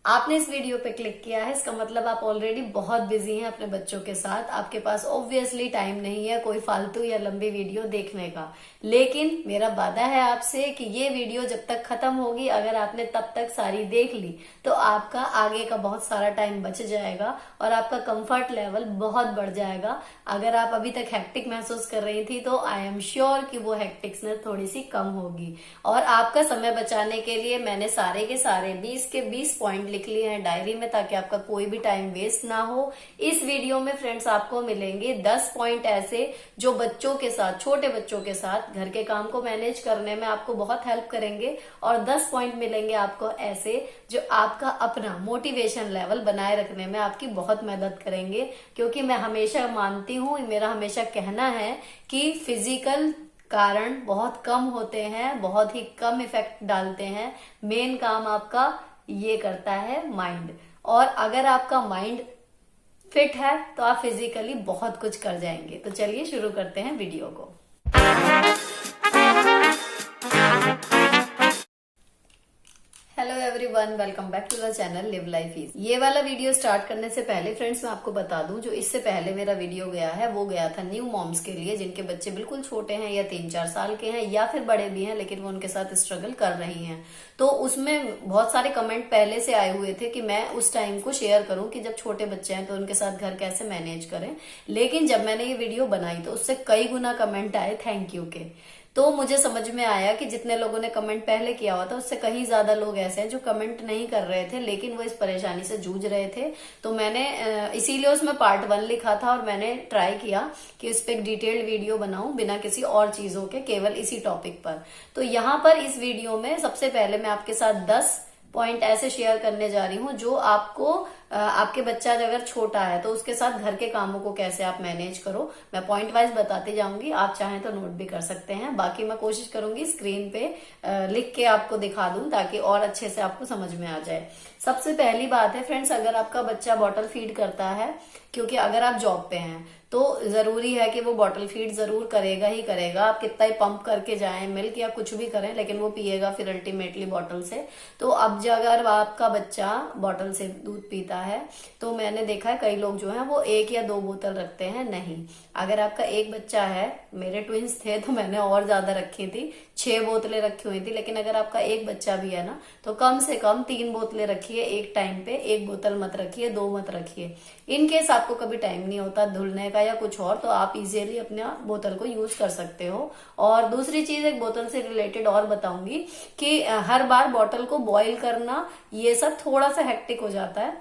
आपने इस वीडियो पे क्लिक किया है, इसका मतलब आप ऑलरेडी बहुत बिजी हैं अपने बच्चों के साथ। आपके पास ऑब्वियसली टाइम नहीं है कोई फालतू या लंबी वीडियो देखने का। लेकिन मेरा वादा है आपसे कि ये वीडियो जब तक खत्म होगी, अगर आपने तब तक सारी देख ली तो आपका आगे का बहुत सारा टाइम बच जाएगा और आपका कंफर्ट लेवल बहुत बढ़ जाएगा। अगर आप अभी तक हेक्टिक महसूस कर रही थी तो आई एम श्योर कि वो हेक्टिक्सनेस थोड़ी सी कम होगी। और आपका समय बचाने के लिए मैंने सारे के सारे 20 के 20 पॉइंट लिख लिए हैं डायरी में, ताकि आपका कोई भी टाइम वेस्ट ना हो। इस वीडियो में फ्रेंड्स आपको मिलेंगे 10 पॉइंट ऐसे जो बच्चों के साथ, छोटे बच्चों के साथ घर के काम को मैनेज करने में आपको बहुत हेल्प करेंगे। और 10 पॉइंट मिलेंगे आपको ऐसे जो आपका अपना मोटिवेशन लेवल बनाए रखने में आपकी बहुत मदद करेंगे। क्योंकि मैं हमेशा मानती हूँ, मेरा हमेशा कहना है कि फिजिकल कारण बहुत कम होते हैं, बहुत ही कम इफेक्ट डालते हैं। मेन काम आपका ये करता है माइंड। और अगर आपका माइंड फिट है तो आप फिजिकली बहुत कुछ कर जाएंगे। तो चलिए शुरू करते हैं वीडियो को। Hello everyone, welcome back to the channel live life is. ये वाला वीडियो स्टार्ट करने से पहले फ्रेंड्स मैं आपको बता दूं, जो इससे पहले मेरा वीडियो गया है वो गया था न्यू मॉम्स के लिए, जिनके बच्चे बिल्कुल छोटे हैं या 3-4 साल के हैं या फिर बड़े भी हैं, लेकिन वो उनके साथ स्ट्रगल कर रही हैं। तो उसमें बहुत सारे कमेंट पहले से आए हुए थे कि मैं उस टाइम को शेयर करूं कि जब छोटे बच्चे हैं तो उनके साथ घर कैसे मैनेज करें। लेकिन जब मैंने ये वीडियो बनाई तो उससे कई गुना कमेंट आए थैंक यू के। तो मुझे समझ में आया कि जितने लोगों ने कमेंट पहले किया हुआ था उससे कहीं ज्यादा लोग ऐसे हैं जो कमेंट नहीं कर रहे थे, लेकिन वो इस परेशानी से जूझ रहे थे। तो मैंने इसीलिए उसमें पार्ट 1 लिखा था और मैंने ट्राई किया कि उस पर एक डिटेल्ड वीडियो बनाऊं बिना किसी और चीजों के, केवल इसी टॉपिक पर। तो यहाँ पर इस वीडियो में सबसे पहले मैं आपके साथ 10 पॉइंट ऐसे शेयर करने जा रही हूँ जो आपको आपके बच्चा अगर छोटा है तो उसके साथ घर के कामों को कैसे आप मैनेज करो। मैं पॉइंट वाइज बताती जाऊंगी, आप चाहें तो नोट भी कर सकते हैं। बाकी मैं कोशिश करूंगी स्क्रीन पे लिख के आपको दिखा दूं ताकि और अच्छे से आपको समझ में आ जाए। सबसे पहली बात है फ्रेंड्स, अगर आपका बच्चा बॉटल फीड करता है, क्योंकि अगर आप जॉब पे हैं तो जरूरी है कि वो बॉटल फीड जरूर करेगा ही करेगा। आप कितना ही पंप करके जाएं मिल्क या कुछ भी करें, लेकिन वो पिएगा फिर अल्टीमेटली बॉटल से। तो अब जो अगर आपका बच्चा बॉटल से दूध पीता है तो मैंने देखा है कई लोग जो है वो 1 या 2 बोतल रखते हैं। नहीं, अगर आपका एक बच्चा है, मेरे ट्विंस थे तो मैंने और ज्यादा रखी थी, 6 बोतलें रखी हुई थी। लेकिन अगर आपका एक बच्चा भी है ना तो कम से कम 3 बोतलें रखिए एक टाइम पे। 1 बोतल मत रखिए, 2 मत रखिए। इन केस आपको कभी टाइम नहीं होता धुलने का या कुछ और, तो आप इजीली अपना बोतल को यूज कर सकते हो। और दूसरी चीज, एक बोतल से रिलेटेड और बताऊंगी कि हर बार बोतल को बॉईल करना ये सब थोड़ा सा हेक्टिक हो जाता है।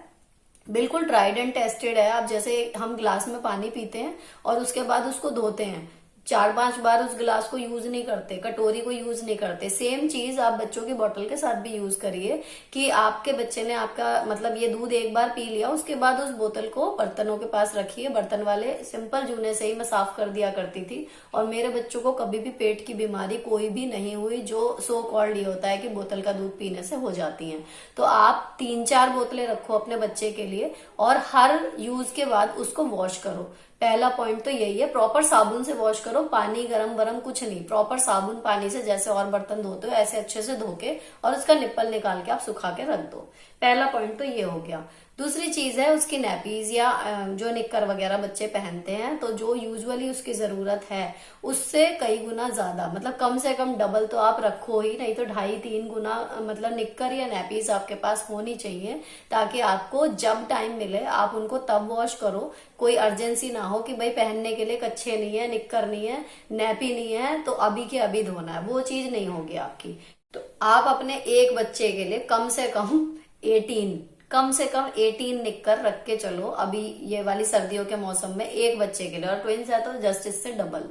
बिल्कुल ट्राइड एंड टेस्टेड है। आप जैसे हम ग्लास में पानी पीते हैं और उसके बाद उसको धोते हैं, 4-5 बार उस गिलास को यूज नहीं करते, कटोरी को यूज नहीं करते। सेम चीज आप बच्चों की बोतल के साथ भी यूज करिए कि आपके बच्चे ने आपका मतलब ये दूध एक बार पी लिया, उसके बाद उस बोतल को बर्तनों के पास रखिए। बर्तन वाले सिंपल जूने से ही मैं साफ कर दिया करती थी और मेरे बच्चों को कभी भी पेट की बीमारी कोई भी नहीं हुई, जो सो कॉल्ड ये होता है कि बोतल का दूध पीने से हो जाती है। तो आप 3-4 बोतलें रखो अपने बच्चे के लिए और हर यूज के बाद उसको वॉश करो। पहला पॉइंट तो यही है, प्रॉपर साबुन से वॉश करो। पानी गरम वरम कुछ नहीं, प्रॉपर साबुन पानी से जैसे और बर्तन धोते हो ऐसे अच्छे से धो के और उसका निप्पल निकाल के आप सुखा के रख दो। पहला पॉइंट तो ये हो गया। दूसरी चीज है उसकी नैपीज या जो निक्कर वगैरह बच्चे पहनते हैं, तो जो यूजुअली उसकी जरूरत है उससे कई गुना ज्यादा, मतलब कम से कम डबल तो आप रखो ही, नहीं तो 2.5-3 गुना मतलब निक्कर या नैपीज आपके पास होनी चाहिए, ताकि आपको जब टाइम मिले आप उनको तब वॉश करो। कोई अर्जेंसी ना हो कि भाई पहनने के लिए कच्छे नहीं है, निक्कर नहीं है, नैपी नहीं है तो अभी के अभी धोना है, वो चीज नहीं होगी आपकी। तो आप अपने एक बच्चे के लिए कम से कम 18 निक्कर रख के चलो अभी ये वाली सर्दियों के मौसम में एक बच्चे के लिए। और ट्विंस है तो जस्ट इससे डबल।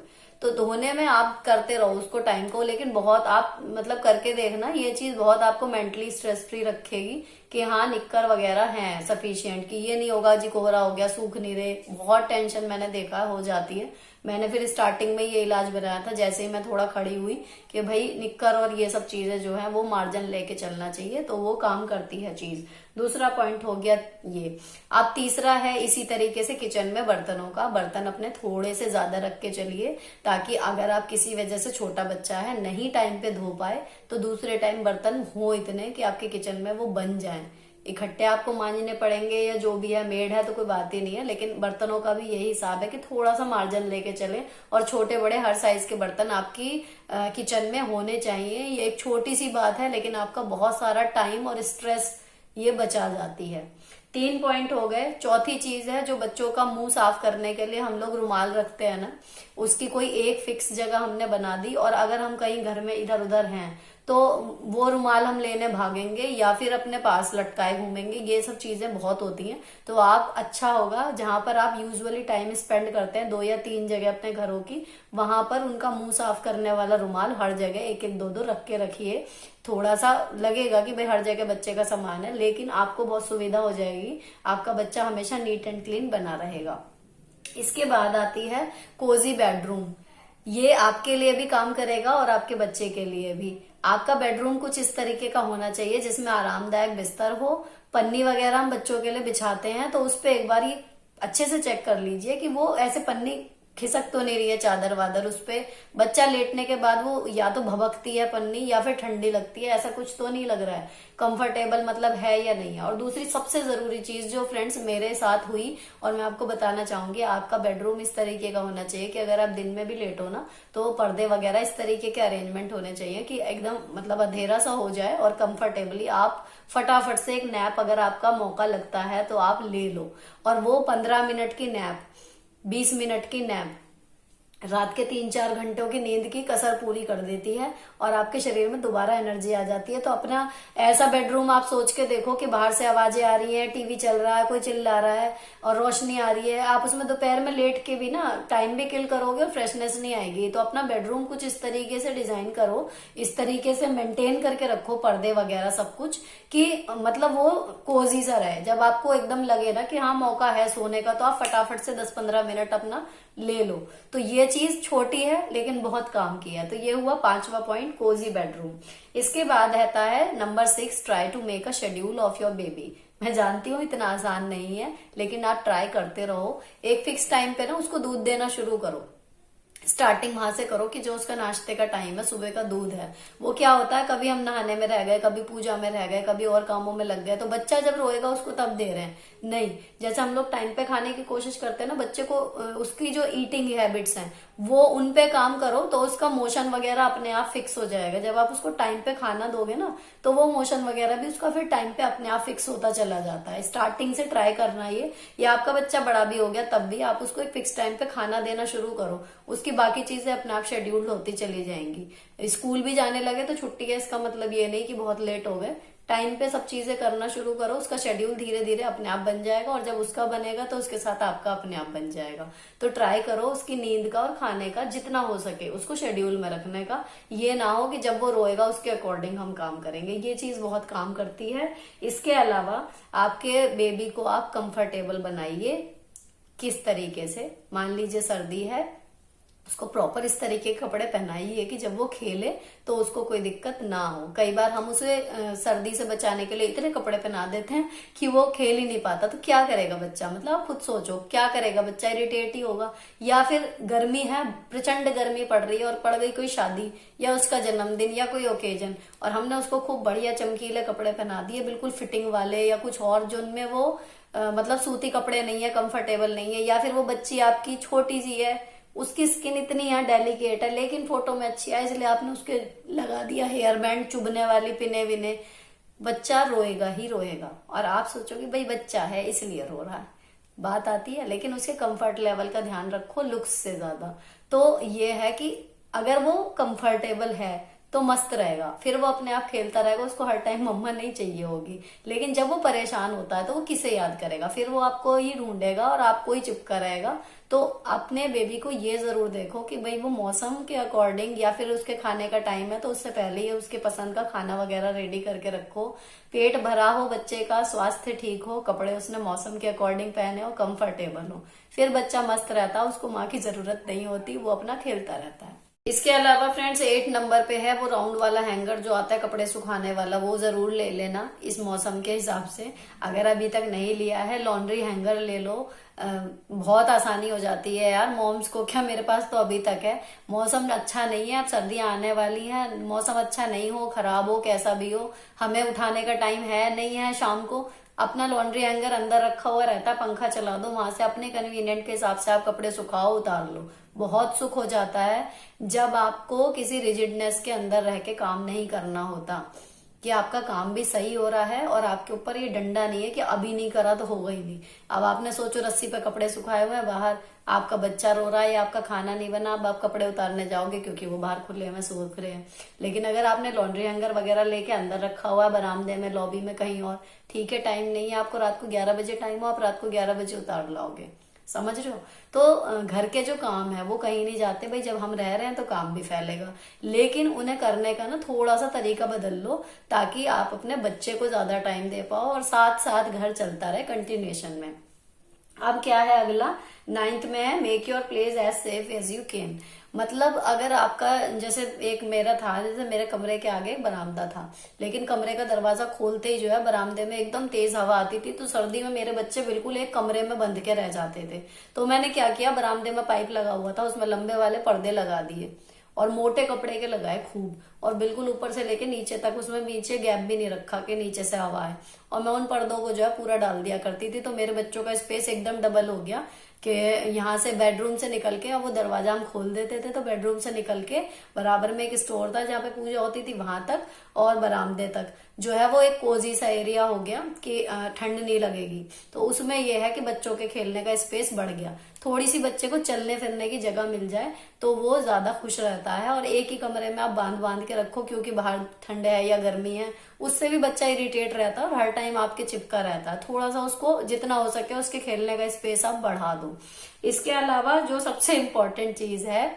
तो धोने में आप करते रहो उसको टाइम को, लेकिन बहुत आप मतलब करके देखना, ये चीज बहुत आपको मेंटली स्ट्रेस फ्री रखेगी कि हाँ निक्कर वगैरह हैं सफिशिएंट, कि ये नहीं होगा जी कोहरा हो गया सूख नहीं रहे। बहुत टेंशन मैंने देखा हो जाती है। मैंने फिर स्टार्टिंग में ये इलाज बनाया था जैसे ही मैं थोड़ा खड़ी हुई कि भाई निक्कर और ये सब चीजें जो है वो मार्जिन लेके चलना चाहिए, तो वो काम करती है चीज। दूसरा पॉइंट हो गया ये। अब तीसरा है इसी तरीके से किचन में बर्तनों का, बर्तन अपने थोड़े से ज्यादा रख के चलिए, ताकि अगर आप किसी वजह से, छोटा बच्चा है नहीं टाइम पे धो पाए, तो दूसरे टाइम बर्तन हो इतने कि आपके किचन में वो बन जाए। इकट्ठे आपको मांजने पड़ेंगे या जो भी है, मेड है तो कोई बात ही नहीं है, लेकिन बर्तनों का भी यही हिसाब है कि थोड़ा सा मार्जिन लेके चले। और छोटे बड़े हर साइज के बर्तन आपकी किचन में होने चाहिए। ये एक छोटी सी बात है, लेकिन आपका बहुत सारा टाइम और स्ट्रेस ये बचा जाती है। 3 पॉइंट हो गए। चौथी चीज है, जो बच्चों का मुंह साफ करने के लिए हम लोग रुमाल रखते हैं ना, उसकी कोई एक फिक्स जगह हमने बना दी, और अगर हम कहीं घर में इधर उधर हैं तो वो रुमाल हम लेने भागेंगे या फिर अपने पास लटकाए घूमेंगे। ये सब चीजें बहुत होती हैं। तो आप अच्छा होगा जहां पर आप यूजुअली टाइम स्पेंड करते हैं 2 या 3 जगह अपने घरों की, वहां पर उनका मुंह साफ करने वाला रुमाल हर जगह 1-1 2-2 रख के रखिए। थोड़ा सा लगेगा कि भाई हर जगह बच्चे का सामान है, लेकिन आपको बहुत सुविधा हो जाएगी। आपका बच्चा हमेशा नीट एंड क्लीन बना रहेगा। इसके बाद आती है कोजी बेडरूम। ये आपके लिए भी काम करेगा और आपके बच्चे के लिए भी। आपका बेडरूम कुछ इस तरीके का होना चाहिए जिसमें आरामदायक बिस्तर हो। पन्नी वगैरह हम बच्चों के लिए बिछाते हैं तो उस पे एक बार ये अच्छे से चेक कर लीजिए कि वो ऐसे पन्नी खिसक तो नहीं रही है, चादर वादर उस पे बच्चा लेटने के बाद वो या तो भभकती है पन्नी या फिर ठंडी लगती है, ऐसा कुछ तो नहीं लग रहा है। कंफर्टेबल मतलब है या नहीं है। और दूसरी सबसे जरूरी चीज जो फ्रेंड्स मेरे साथ हुई और मैं आपको बताना चाहूंगी, आपका बेडरूम इस तरीके का होना चाहिए कि अगर आप दिन में भी लेटो ना तो पर्दे वगैरह इस तरीके के अरेंजमेंट होने चाहिए कि एकदम मतलब अंधेरा सा हो जाए और कंफर्टेबली आप फटाफट से एक नैप अगर आपका मौका लगता है तो आप ले लो। और वो 15 मिनट की नैप, 20 मिनट की नैप रात के 3-4 घंटों की नींद की कसर पूरी कर देती है और आपके शरीर में दोबारा एनर्जी आ जाती है। तो अपना ऐसा बेडरूम आप सोच के देखो कि बाहर से आवाजें आ रही हैं, टीवी चल रहा है, कोई चिल्ला रहा है और रोशनी आ रही है, आप उसमें दोपहर में लेट के भी ना टाइम भी किल करोगे और फ्रेशनेस नहीं आएगी। तो अपना बेडरूम कुछ इस तरीके से डिजाइन करो, इस तरीके से मेंटेन करके रखो पर्दे वगैरह सब कुछ, कि मतलब वो कोजी सा रहे। जब आपको एकदम लगे ना कि हाँ मौका है सोने का, तो आप फटाफट से 10-15 मिनट अपना ले लो। तो ये चीज छोटी है लेकिन बहुत काम की है। तो ये हुआ 5वां पॉइंट, कोजी बेडरूम। इसके बाद रहता है number 6, try to make a schedule of your baby. मैं जानती हूँ इतना आसान नहीं है, लेकिन आप ट्राई करते रहो। एक फिक्स टाइम पे ना उसको दूध देना शुरू करो। स्टार्टिंग वहां से करो कि जो उसका नाश्ते का टाइम है, सुबह का दूध है। वो क्या होता है, कभी हम नहाने में रह गए, कभी पूजा में रह गए, कभी और कामों में लग गए, तो बच्चा जब रोएगा उसको तब दे रहे हैं। नहीं, जैसे हम लोग टाइम पे खाने की कोशिश करते हैं ना, बच्चे को उसकी जो ईटिंग हैबिट्स हैं वो उन पे काम करो तो उसका मोशन वगैरह अपने आप फिक्स हो जाएगा। जब आप उसको टाइम पे खाना दोगे ना तो वो मोशन वगैरह भी उसका फिर टाइम पे अपने आप फिक्स होता चला जाता है। स्टार्टिंग से ट्राई करना ये, या आपका बच्चा बड़ा भी हो गया तब भी आप उसको एक फिक्स टाइम पे खाना देना शुरू करो, उसकी बाकी चीजें अपने आप शेड्यूल होती चली जाएंगी। स्कूल भी जाने लगे तो छुट्टी है, इसका मतलब ये नहीं कि बहुत लेट हो गए। टाइम पे सब चीजें करना शुरू करो, उसका शेड्यूल धीरे धीरे अपने आप बन जाएगा और जब उसका बनेगा तो उसके साथ आपका अपने आप बन जाएगा। तो ट्राई करो उसकी नींद का और खाने का जितना हो सके उसको शेड्यूल में रखने का। ये ना हो कि जब वो रोएगा उसके अकॉर्डिंग हम काम करेंगे, ये चीज बहुत काम करती है। इसके अलावा आपके बेबी को आप कंफर्टेबल बनाइए। किस तरीके से, मान लीजिए सर्दी है, उसको प्रॉपर इस तरीके के कपड़े पहनाइए कि जब वो खेले तो उसको कोई दिक्कत ना हो। कई बार हम उसे सर्दी से बचाने के लिए इतने कपड़े पहना देते हैं कि वो खेल ही नहीं पाता। तो क्या करेगा बच्चा, मतलब आप खुद सोचो क्या करेगा बच्चा, इरिटेट ही होगा। या फिर गर्मी है, प्रचंड गर्मी पड़ रही है और पड़ गई कोई शादी या उसका जन्मदिन या कोई ओकेजन, और हमने उसको खूब बढ़िया चमकीले कपड़े पहना दिए, बिल्कुल फिटिंग वाले या कुछ और जिनमें वो मतलब सूती कपड़े नहीं है, कंफर्टेबल नहीं है। या फिर वो बच्ची आपकी छोटी सी है, उसकी स्किन इतनी है डेलिकेट है, लेकिन फोटो में अच्छी है, इसलिए आपने उसके लगा दिया हेयर बैंड चुभने वाली पिने विने। बच्चा रोएगा ही रोएगा और आप सोचोगे भाई बच्चा है इसलिए रो रहा है, बात आती है। लेकिन उसके कंफर्ट लेवल का ध्यान रखो लुक्स से ज्यादा। तो ये है कि अगर वो कंफर्टेबल है तो मस्त रहेगा, फिर वो अपने आप खेलता रहेगा, उसको हर टाइम मम्मा नहीं चाहिए होगी। लेकिन जब वो परेशान होता है तो वो किसे याद करेगा, फिर वो आपको ही ढूंढेगा और आपको ही चिपका रहेगा। तो अपने बेबी को ये जरूर देखो कि भाई वो मौसम के अकॉर्डिंग या फिर उसके खाने का टाइम है तो उससे पहले ही उसके पसंद का खाना वगैरह रेडी करके रखो। पेट भरा हो बच्चे का, स्वास्थ्य ठीक हो, कपड़े उसने मौसम के अकॉर्डिंग पहने हो, कंफर्टेबल हो, फिर बच्चा मस्त रहता है, उसको माँ की जरूरत नहीं होती, वो अपना खेलता रहता है। इसके अलावा फ्रेंड्स 8 नंबर पे है वो राउंड वाला हैंगर जो आता है कपड़े सुखाने वाला, वो जरूर ले लेना इस मौसम के हिसाब से। अगर अभी तक नहीं लिया है, लॉन्ड्री हैंगर ले लो। बहुत आसानी हो जाती है यार मॉम्स को, क्या मेरे पास तो अभी तक है। मौसम अच्छा नहीं है, अब सर्दियां आने वाली हैं, मौसम अच्छा नहीं हो, खराब हो, कैसा भी हो, हमें उठाने का टाइम है नहीं है शाम को, अपना लॉन्ड्री हैंगर अंदर रखा हुआ रहता है, पंखा चला दो, वहां से अपने कन्वीनियंट के हिसाब से आप कपड़े सुखाओ, उतार लो। बहुत सुख हो जाता है जब आपको किसी रिजिडनेस के अंदर रह के काम नहीं करना होता, कि आपका काम भी सही हो रहा है और आपके ऊपर ये डंडा नहीं है कि अभी नहीं करा तो होगा ही नहीं। अब आपने सोचो रस्सी पे कपड़े सुखाए हुए हैं बाहर, आपका बच्चा रो रहा है या आपका खाना नहीं बना, अब आप कपड़े उतारने जाओगे क्योंकि वो बाहर खुले में सूख रहे हैं। लेकिन अगर आपने लॉन्ड्री हैंगर वगैरह लेके अंदर रखा हुआ है बरामदे में, लॉबी में, कहीं और, ठीक है, टाइम नहीं है आपको, रात को 11 बजे टाइम हो, आप रात को 11 बजे उतार लाओगे। समझ रहे हो? तो घर के जो काम है वो कहीं नहीं जाते भाई, जब हम रह रहे हैं तो काम भी फैलेगा, लेकिन उन्हें करने का ना थोड़ा सा तरीका बदल लो, ताकि आप अपने बच्चे को ज्यादा टाइम दे पाओ और साथ साथ घर चलता रहे कंटिन्यूएशन में। अब क्या है अगला, 9th में है make your place as safe as you can. मतलब अगर आपका, जैसे एक मेरा था, जैसे मेरे कमरे के आगे एक बरामदा था, लेकिन कमरे का दरवाजा खोलते ही जो है बरामदे में एकदम तेज हवा आती थी, तो सर्दी में मेरे बच्चे बिल्कुल एक कमरे में बंध के रह जाते थे। तो मैंने क्या किया, बरामदे में पाइप लगा हुआ था, उसमें लंबे वाले पर्दे लगा दिए और मोटे कपड़े के लगाए खूब, और बिल्कुल ऊपर से लेके नीचे तक, उसमें नीचे गैप भी नहीं रखा कि नीचे से हवा है, और मैं उन पर्दों को जो है पूरा डाल दिया करती थी। तो मेरे बच्चों का स्पेस एकदम डबल हो गया कि यहाँ से बेडरूम से निकल के, अब वो दरवाजा हम खोल देते थे तो बेडरूम से निकल के बराबर में एक स्टोर था जहाँ पे पूजा होती थी, वहां तक और बरामदे तक जो है वो एक कोजी सा एरिया हो गया कि ठंड नहीं लगेगी। तो उसमें यह है कि बच्चों के खेलने का स्पेस बढ़ गया, थोड़ी सी बच्चे को चलने फिरने की जगह मिल जाए तो वो ज्यादा खुश रहता है। और एक ही कमरे में आप बांध बांध के रखो, क्योंकि बाहर ठंड है या गर्मी है, उससे भी बच्चा इरिटेट रहता है और हर टाइम आपके चिपका रहता है। थोड़ा सा उसको जितना हो सके उसके खेलने का स्पेस आप बढ़ा दो। इसके अलावा जो सबसे इम्पोर्टेंट चीज है,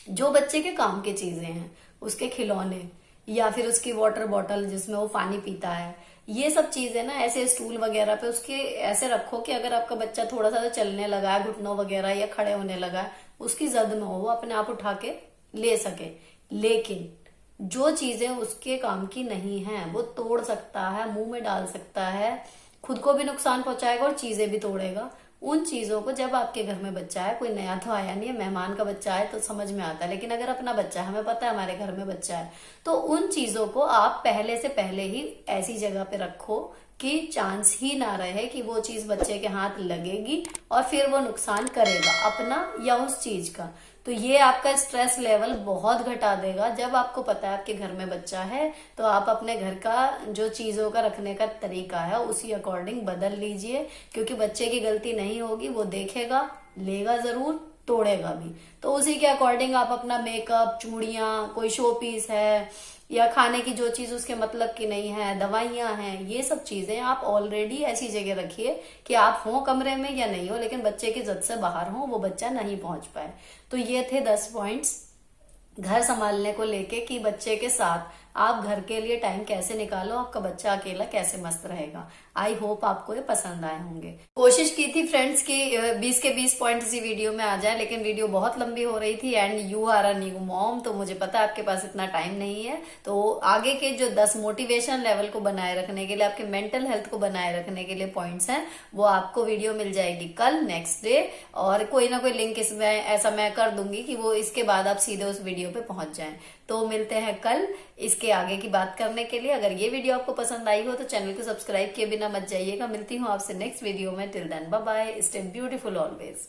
जो बच्चे के काम की चीजें हैं, उसके खिलौने या फिर उसकी वाटर बॉटल जिसमें वो पानी पीता है, ये सब चीजें ना ऐसे स्टूल वगैरह पे उसके ऐसे रखो कि अगर आपका बच्चा थोड़ा सा चलने लगा है, घुटनों वगैरह या खड़े होने लगा है, उसकी जद में हो, वो अपने आप उठा के ले सके। लेकिन जो चीजें उसके काम की नहीं है, वो तोड़ सकता है, मुंह में डाल सकता है, खुद को भी नुकसान पहुंचाएगा और चीजें भी तोड़ेगा, उन चीजों को, जब आपके घर में बच्चा है, कोई नया तो आया नहीं है, मेहमान का बच्चा है तो समझ में आता है, लेकिन अगर अपना बच्चा है, हमें पता है हमारे घर में बच्चा है, तो उन चीजों को आप पहले से पहले ही ऐसी जगह पे रखो कि चांस ही ना रहे कि वो चीज बच्चे के हाथ लगेगी और फिर वो नुकसान करेगा अपना या उस चीज का। तो ये आपका स्ट्रेस लेवल बहुत घटा देगा। जब आपको पता है आपके घर में बच्चा है तो आप अपने घर का जो चीजों का रखने का तरीका है उसी अकॉर्डिंग बदल लीजिए, क्योंकि बच्चे की गलती नहीं होगी, वो देखेगा, लेगा जरूर, तोड़ेगा भी, तो उसी के अकॉर्डिंग आप अपना मेकअप, चूड़ियां, कोई शो पीस है या खाने की जो चीज उसके मतलब की नहीं है, दवाइयां हैं, ये सब चीजें आप ऑलरेडी ऐसी जगह रखिए कि आप हो कमरे में या नहीं हो, लेकिन बच्चे की जद से बाहर हो, वो बच्चा नहीं पहुंच पाए। तो ये थे 10 पॉइंट्स घर संभालने को लेके कि बच्चे के साथ आप घर के लिए टाइम कैसे निकालो, आपका बच्चा अकेला कैसे मस्त रहेगा। आई होप आपको ये पसंद आए होंगे। कोशिश की थी फ्रेंड्स की 20 के 20 पॉइंट इसी वीडियो में आ जाए, लेकिन वीडियो बहुत लंबी हो रही थी and you are a new mom, तो मुझे पता है आपके पास इतना टाइम नहीं है। तो आगे के जो 10 मोटिवेशन लेवल को बनाए रखने के लिए, आपके मेंटल हेल्थ को बनाए रखने के लिए पॉइंट्स हैं, वो आपको वीडियो मिल जाएगी कल, नेक्स्ट डे, और कोई ना कोई लिंक इसमें ऐसा मैं कर दूंगी कि वो इसके बाद आप सीधे उस वीडियो पे पहुंच जाएं। तो मिलते हैं कल इसके आगे की बात करने के लिए। अगर ये वीडियो आपको पसंद आई हो तो चैनल को सब्सक्राइब किए बिना मत जाइएगा। मिलती हूँ आपसे नेक्स्ट वीडियो में। Till then bye bye, stay beautiful always.